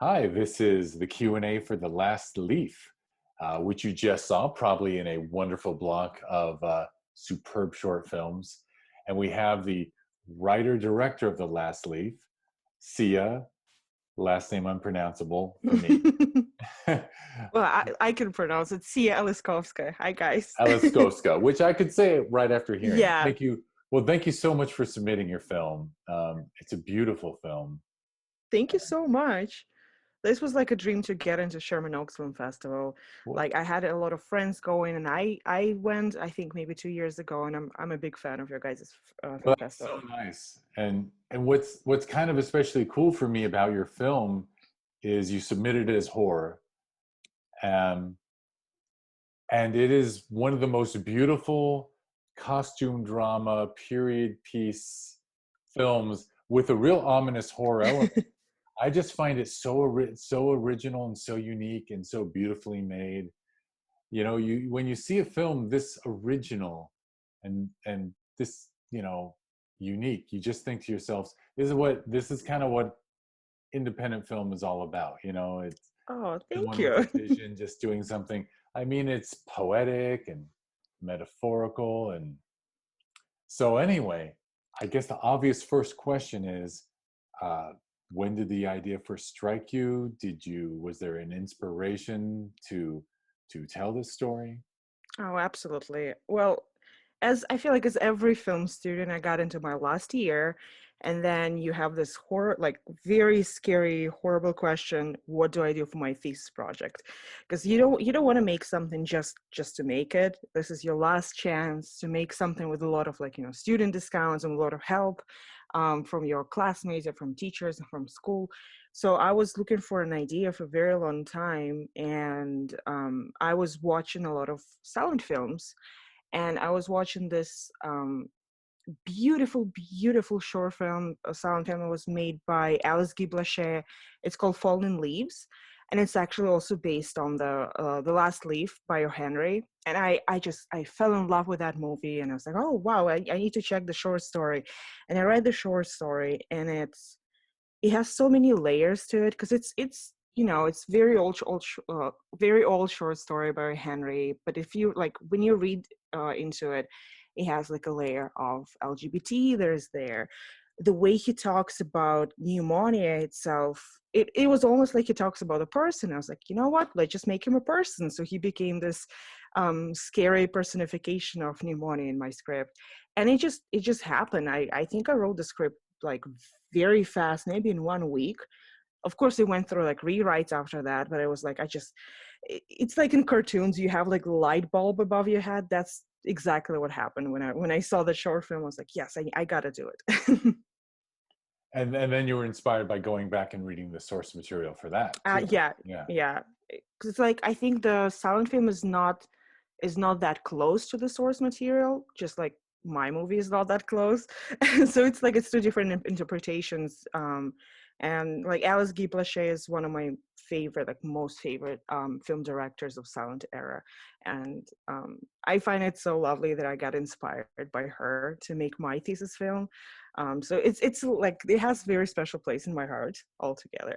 Hi, this is the Q&A for The Last Leaf, which you just saw probably in a wonderful block of superb short films. And we have the writer-director of The Last Leaf, Sia, last name unpronounceable for me, Well, I can pronounce it. Sia Eliskowska. Hi, guys. Alaskowska, which I could say right after hearing it. Yeah, Thank you. Well, thank you so much for submitting your film. It's a beautiful film. thank you so much. This was like a dream to get into Sherman Oaks Film Festival. Well, Like I had a lot of friends going, and I went. I think maybe 2 years ago, and I'm a big fan of your guys' Well, film that's so festival. nice. And what's kind of especially cool for me about your film is you submitted it as horror. Um, and it is one of the most beautiful costume drama period piece films with a real ominous horror element. I just find it so original and so unique and so beautifully made. You know, you when you see a film this original and this, unique, you just think to yourselves, this is kind of what independent film is all about. It's Oh, thank someone with a you. vision just doing something. I mean, it's poetic and metaphorical. And so anyway, I guess the obvious first question is, uh, when did the idea first strike you? Was there an inspiration to tell this story? Oh, absolutely. Well, as I feel like as every film student, I got into my last year, and then you have this horror, like very scary, horrible question: what do I do for my thesis project? Because you don't want to make something just to make it. This is your last chance to make something with a lot of student discounts and a lot of help from your classmates and from teachers and from school. So I was looking for an idea for a very long time, and I was watching a lot of silent films, and I was watching this beautiful, beautiful short film, a silent film that was made by Alice Guy Blaché. It's called Fallen Leaves, and it's actually also based on the Last Leaf by O. Henry. And I fell in love with that movie, and I was like, oh wow, I need to check the short story, and I read the short story, and it has so many layers to it because it's very very old short story by Henry. But if you like when you read into it, it has like a layer of LGBT. There's the way he talks about pneumonia itself. It was almost like he talks about a person. I was like, you know what? Let's just make him a person. So he became this scary personification of pneumonia in my script, and it just happened. I think I wrote the script like very fast, maybe in 1 week. Of course, it went through like rewrites after that, but I was like, it's like in cartoons, you have like a light bulb above your head. That's exactly what happened when I saw the short film. I was like, yes, I gotta do it. And then you were inspired by going back and reading the source material for that too. Yeah, Yeah. yeah. Because it's like I think the silent film is not that close to the source material, just like my movie is not that close. So it's like it's two different interpretations. And like Alice Guy Blaché is one of my favorite, like most favorite film directors of silent era. And I find it so lovely that I got inspired by her to make my thesis film. So it's like it has very special place in my heart altogether.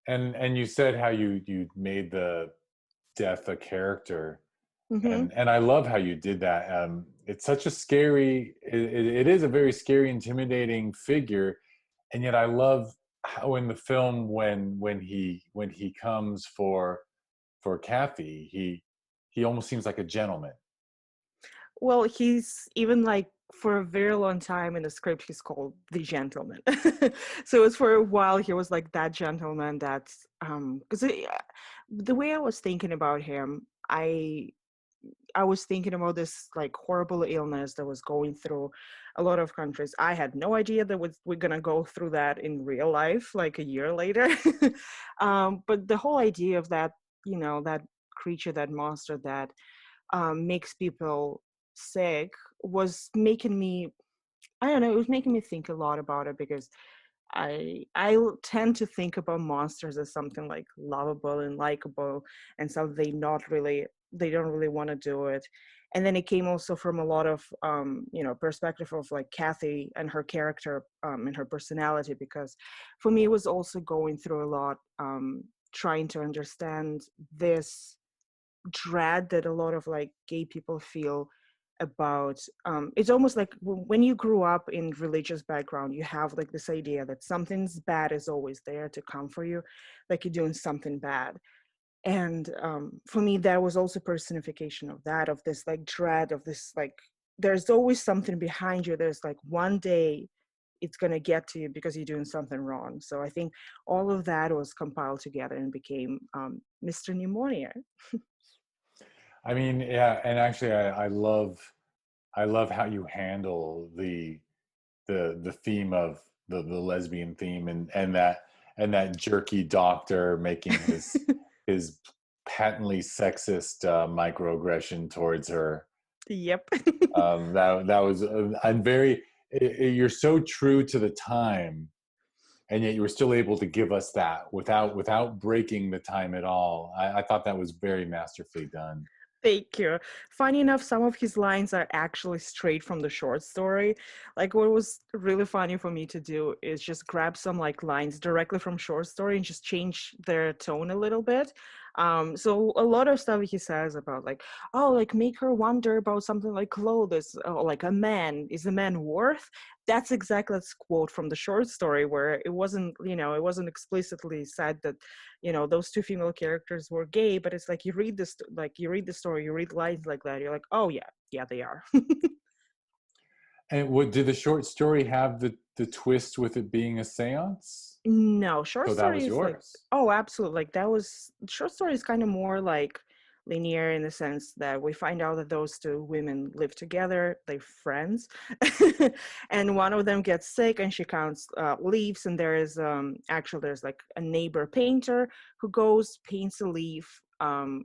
And you said how you made the death a character, Hmm. and I love how you did that. It's such a it is a very scary, intimidating figure, and yet I love how in the film when he comes for Kathy, he almost seems like a gentleman. Well, he's even like for a very long time in the script, he's called the gentleman. So it's for a while he was like that gentleman. That's because the way I was thinking about him, I was thinking about this like horrible illness that was going through a lot of countries. I had no idea that we're gonna go through that in real life, like a year later. But the whole idea of that, that creature, that monster that makes people sick was making me, I don't know, it was making me think a lot about it because I tend to think about monsters as something like lovable and likable and something not really they don't really want to do it. And then it came also from a lot of perspective of like Kathy and her character, and her personality, because for me it was also going through a lot, trying to understand this dread that a lot of like gay people feel about, it's almost like when you grew up in religious background, you have like this idea that something's bad is always there to come for you, like you're doing something bad. And for me that was also personification of that, of this like dread of this, like there's always something behind you, there's like one day it's going to get to you because you're doing something wrong. So I think all of that was compiled together and became Mr. Pneumonia. I mean, yeah, and actually, I love how you handle the theme of the lesbian theme, and that jerky doctor making his patently sexist microaggression towards her. Yep. That was I'm very you're so true to the time, and yet you were still able to give us that without breaking the time at all. I thought that was very masterfully done. Thank you. Funny enough, some of his lines are actually straight from the short story. Like what was really funny for me to do is just grab some like lines directly from short story and just change their tone a little bit. So a lot of stuff he says about like, oh, like make her wonder about something like clothes, or like a man, is a man worth? That's exactly this quote from the short story where it wasn't, it wasn't explicitly said that those two female characters were gay, but it's like you read this, like you read the story, you read lines like that, you're like, oh yeah they are. And what did the short story have, the twist with it being a seance? No, short So that was stories like, yours. oh, absolutely. Like that was, short story is kind of more like linear in the sense that we find out that those two women live together, they're friends, and one of them gets sick and she counts leaves, and there is actually there's like a neighbor painter who goes paints a leaf.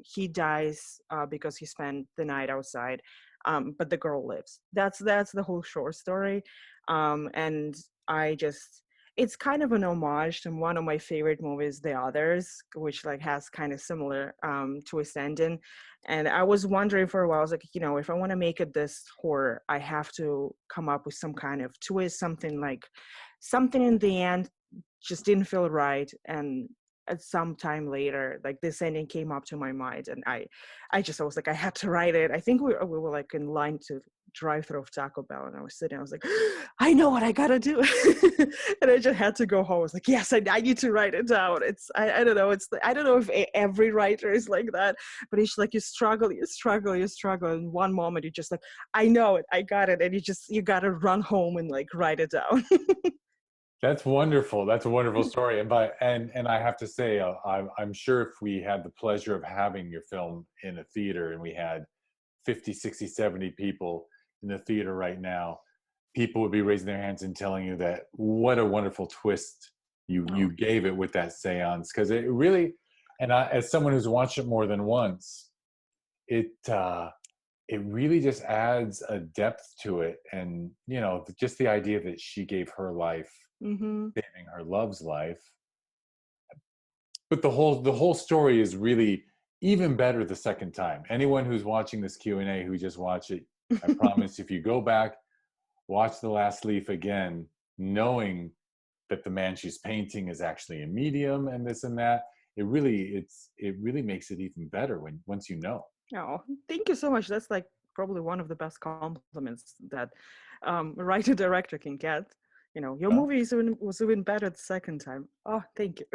He dies because he spent the night outside, but the girl lives. That's the whole short story, and I just, it's kind of an homage to one of my favorite movies, The Others, which like has kind of similar twist ending. And I was wondering for a while, I was like, if I want to make it this horror, I have to come up with some kind of twist, something like something in the end just didn't feel right. And at some time later, like this ending came up to my mind, and I was like, I had to write it. I think we were like in line to drive through of Taco Bell, and I was sitting, I was like, I know what I gotta do. And I just had to go home. I was like, yes, I need to write it down. I don't know, I don't know if every writer is like that, but it's like you struggle, and one moment you're just like, I know it, I got it, and you gotta run home and like write it down. That's wonderful. That's a wonderful story. And I have to say, I'm sure if we had the pleasure of having your film in a theater and we had 50, 60, 70 people in the theater right now, people would be raising their hands and telling you that what a wonderful twist Oh. you gave it with that seance, because it really, and as someone who's watched it more than once, it it really just adds a depth to it, and just the idea that she gave her life Mm-hmm. saving her love's life. But the whole story is really even better the second time. Anyone who's watching this Q&A who just watched it, I promise if you go back, watch The Last Leaf again, knowing that the man she's painting is actually a medium and this and that, it really makes it even better once you know. Oh, thank you so much. That's like probably one of the best compliments that a writer director can get. Your Well, movie was even better the second time. Oh, thank you.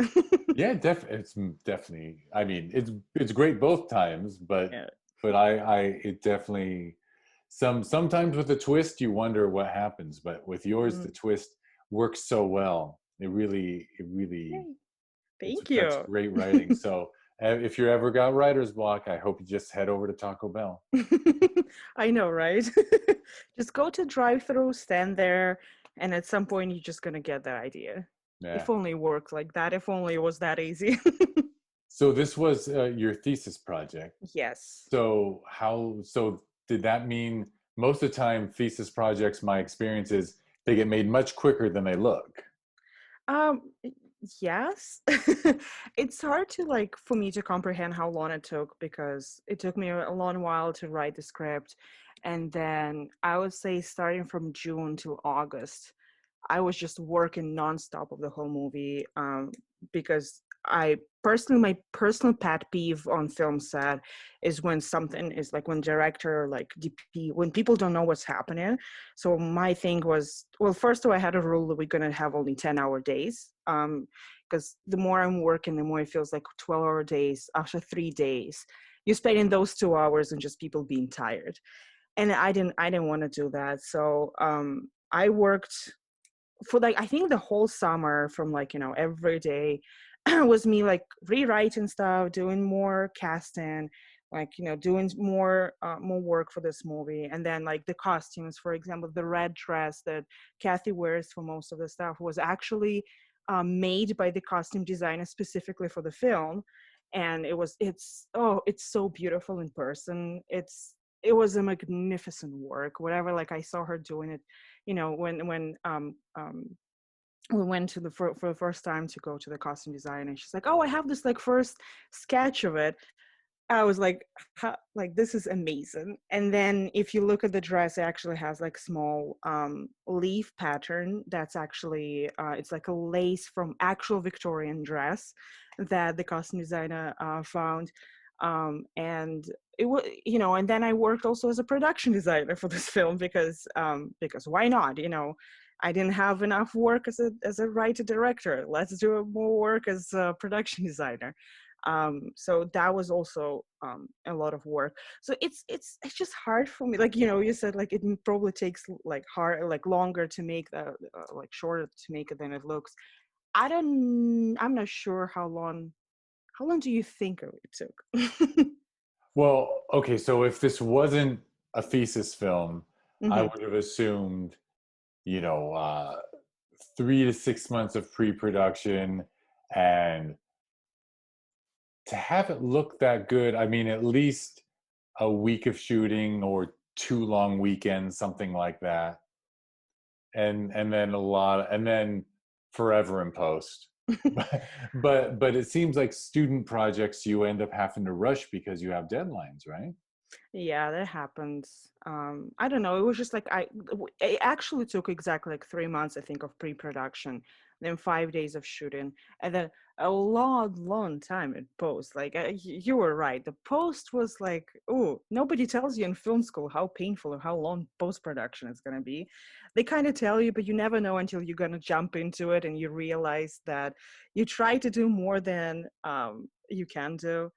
yeah, it's definitely. I mean, it's great both times, but Yeah. I it definitely sometimes with a twist you wonder what happens, but with yours the Mm. twist works so well. It really Yay. it's Thank that's you. great writing. So if you ever got writer's block, I hope you just head over to Taco Bell. I know, right? Just go to drive-through, stand there, and at some point you're just gonna get that idea. Yeah. If only it worked like that. If only it was that easy. So this was your thesis project. Yes. So did that mean most of the time thesis projects, my experience is they get made much quicker than they look? Um, Yes. It's hard to like for me to comprehend how long it took because it took me a long while to write the script. And then I would say starting from June to August, I was just working nonstop of the whole movie, because my personal pet peeve on film set is when something is like when director or like DP, when people don't know what's happening. So my thing was, well, first of all, I had a rule that we're going to have only 10-hour days. Because the more I'm working, the more it feels like 12-hour days. After 3 days, you're spending those 2 hours and just people being tired. And I didn't want to do that. So I worked for like I think the whole summer from like every day was me like rewriting stuff, doing more casting, like doing more work for this movie. And then like the costumes, for example, the red dress that Kathy wears for most of the stuff was actually made by the costume designer specifically for the film. And it's so beautiful in person. It was a magnificent work, whatever. Like I saw her doing it, when we went to for the first time to go to the costume design, and she's like, oh, I have this like first sketch of it. I was like, like this is amazing. And then if you look at the dress, it actually has like small leaf pattern. That's actually it's like a lace from actual Victorian dress that the costume designer found. And it was, and then I worked also as a production designer for this film because why not? I didn't have enough work as a writer director. Let's do more work as a production designer. So that was also a lot of work. So it's just hard for me. Like you said, like it probably takes like longer to make the like shorter to make it than it looks. I'm not sure how long. How long do you think it took? Well, okay, so if this wasn't a thesis film, I Hmm. would have assumed, you know, 3 to 6 months of pre-production, and to have it look that good, I mean, at least a week of shooting or 2 long weekends, something like that, and then and then forever in post. But it seems like student projects you end up having to rush because you have deadlines, right? Yeah, that happens. I don't know. It was just like it actually took exactly like 3 months, I think, of pre-production, then 5 days of shooting, and then a long time in post. Like you were right. The post was like, oh, nobody tells you in film school how painful or how long post-production is gonna be. They kind of tell you, but you never know until you're gonna jump into it and you realize that you try to do more than you can do.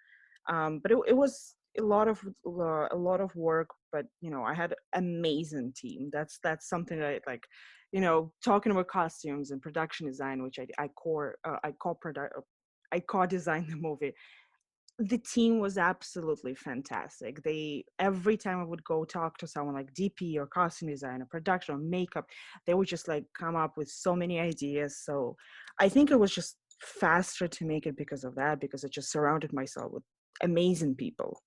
But it was a lot of work, but I had amazing team. That's something that talking about costumes and production design, which I co-designed the movie. The team was absolutely fantastic. They every time I would go talk to someone like DP or costume design or production or makeup, they would just like come up with so many ideas. So I think it was just faster to make it because of that, because I just surrounded myself with amazing people.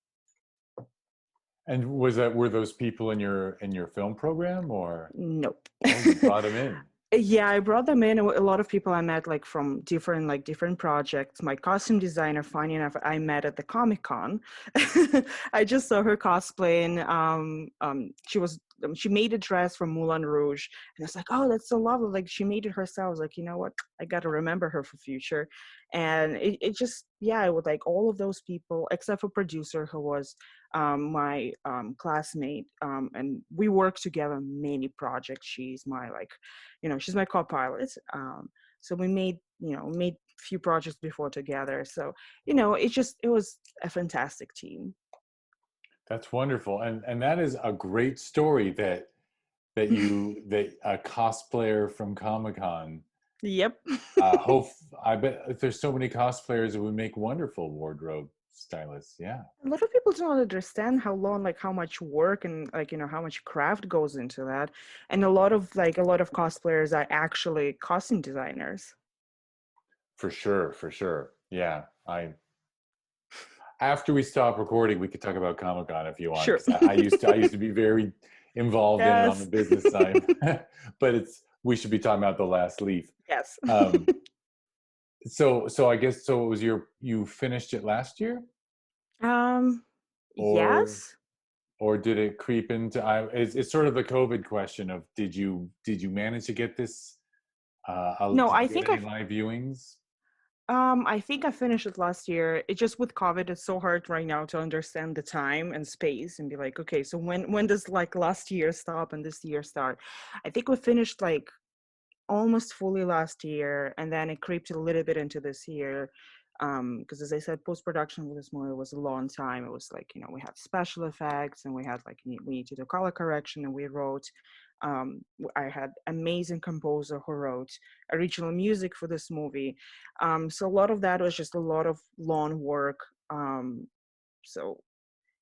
And were those people in your film program, or Nope. oh, you brought them in? Yeah, I brought them in. A lot of people I met like from different projects. My costume designer, funny enough, I met at the Comic Con. I just saw her cosplaying. She made a dress from Moulin Rouge, and it's like, oh, that's so lovely. Like she made it herself. I was like, you know what? I got to remember her for future. And it just, yeah, it was like all of those people except for producer who was my classmate, and we worked together on many projects. She's my co-pilot. So we made few projects before together. So it was a fantastic team. That's wonderful, and that is a great story that a cosplayer from Comic Con. Yep. Hope I bet if there's so many cosplayers, it would make wonderful wardrobe stylists. Yeah, A lot of people don't understand how long, like how much work and like how much craft goes into that. And a lot of cosplayers are actually costume designers. for sure, for sure. Yeah, I after we stop recording, we could talk about Comic Con if you want, Sure. because I used to be very involved in it on the Yes. business side, but we should be talking about the last leaf. Yes. Um, So I guess so it was you finished it last year, Um, or yes. did it creep into it's sort of the COVID question of did you manage to get this No, did I you get think any live viewings? I think I finished it last year. It just with COVID, it's so hard right now to understand the time and space and be like, okay, so when does like last year stop and this year start? I think we finished like almost fully last year, and then it creeped a little bit into this year. Because as I said, post-production with this movie was a long time. It was like, we had special effects and we had like we need to do color correction, and we wrote I had amazing composer who wrote original music for this movie. So a lot of that was just a lot of long work. So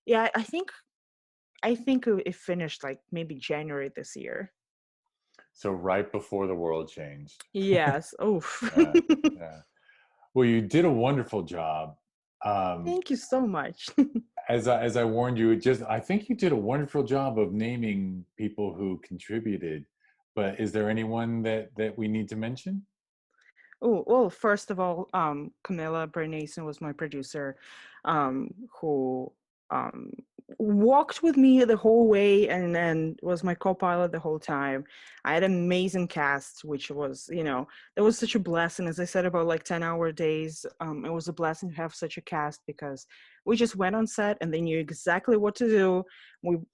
yeah, I think it finished like maybe January this year. So right before the world changed. Yes. Oof. Yeah, yeah. Well, you did a wonderful job. Um, Thank you so much. as I warned you, I think you did a wonderful job of naming people who contributed. But is there anyone that we need to mention? Oh, well, first of all, Camilla Bernason was my producer, who um, walked with me the whole way and then was my co-pilot the whole time. I had an amazing cast, which was, it was such a blessing. As I said about like 10-hour days, it was a blessing to have such a cast because we just went on set and they knew exactly what to do.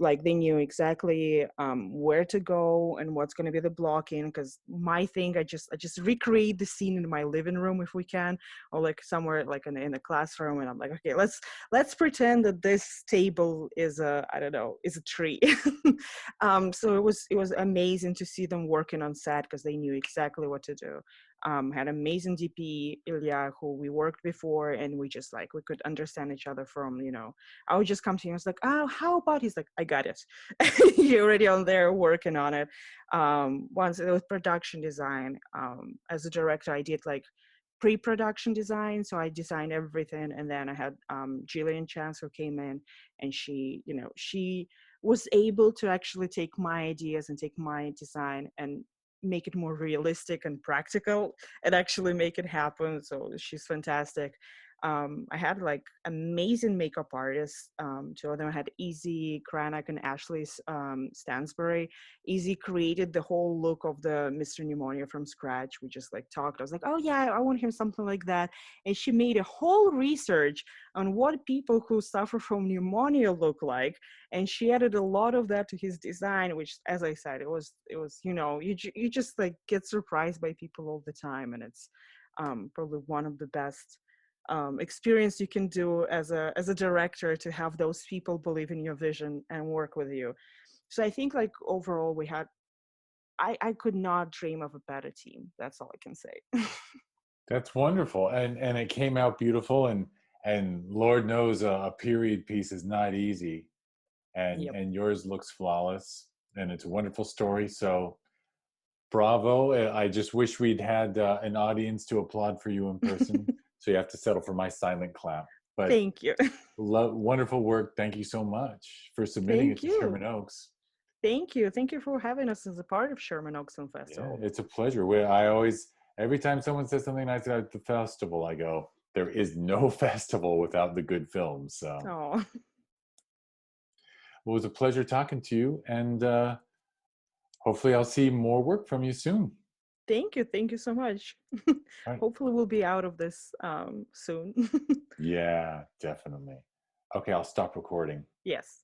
They knew exactly where to go and what's going to be the blocking, because my thing, I just recreate the scene in my living room if we can, or like somewhere like in a classroom, and I'm like, okay, let's pretend that this table is a, I don't know, is a tree. So it was amazing to see them working on set because they knew exactly what to do. Had amazing DP Ilya, who we worked before, and we just like we could understand each other from, I would just come to him, I was like, oh, how about, he's like, I got it. You're already on there working on it. Once it was production design, as a director, I did like pre-production design, so I designed everything, and then I had Jillian Chance who came in, and she was able to actually take my ideas and take my design and make it more realistic and practical and actually make it happen. So she's fantastic. I had like amazing makeup artists. Two of them, I had Easy Cranach and Ashley Stansbury. Easy created the whole look of the Mr. Pneumonia from scratch. We just like talked. I was like, oh yeah, I want him something like that. And she made a whole research on what people who suffer from pneumonia look like. And she added a lot of that to his design, which, as I said, you just like get surprised by people all the time. And it's probably one of the best experience you can do as a director, to have those people believe in your vision and work with you. So I think like overall I could not dream of a better team. That's all I can say. That's wonderful, and it came out beautiful, and Lord knows a period piece is not easy, and Yep. and yours looks flawless, and it's a wonderful story. So bravo! I just wish we'd had an audience to applaud for you in person. So you have to settle for my silent clap. But Thank you. wonderful work. Thank you so much for submitting it Thank to Sherman you. Oaks. Thank you. Thank you for having us as a part of Sherman Oaks Film Yeah, Festival. it's a pleasure. I always, every time someone says something nice about the festival, I go, there is no festival without the good films. So Oh, well, it was a pleasure talking to you, and hopefully I'll see more work from you soon. thank you. Thank you so much. All right. Hopefully we'll be out of this soon. Yeah, definitely. Okay, I'll stop recording. Yes.